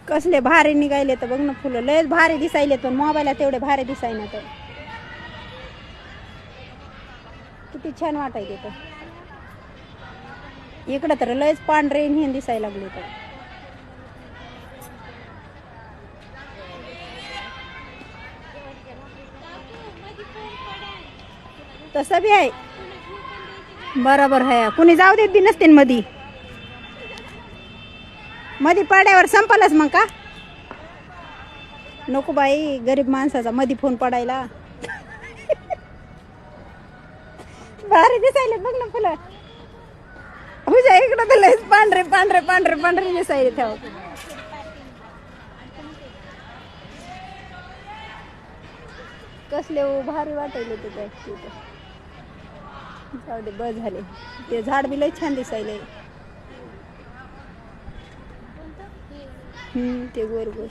कसले भारी निघायले तर बघ ना फुलं लयच भारी दिसायले पण मोबाईलात तेवढे भारी दिसायना तर किती छान वाटायले तर इकडं तर लयच पांढरे हे दिसायला लागले तर तसं बी आहे बरोबर आहे कुणी जाऊ देत बी नसते मधी मधी पड्यावर संपलच मग का नको बाई गरीब माणसाचा मधी फोन पडायला भारी दिसायले बघ ना फुलं हुजा इकडं तर लयच पांढरे पांढरे पांढरे पांढरे दिसायले ठेव कसले भारी वाटायले ते जाऊ दे बस झाले ते झाड बी लय छान दिसायले ते गोर गोर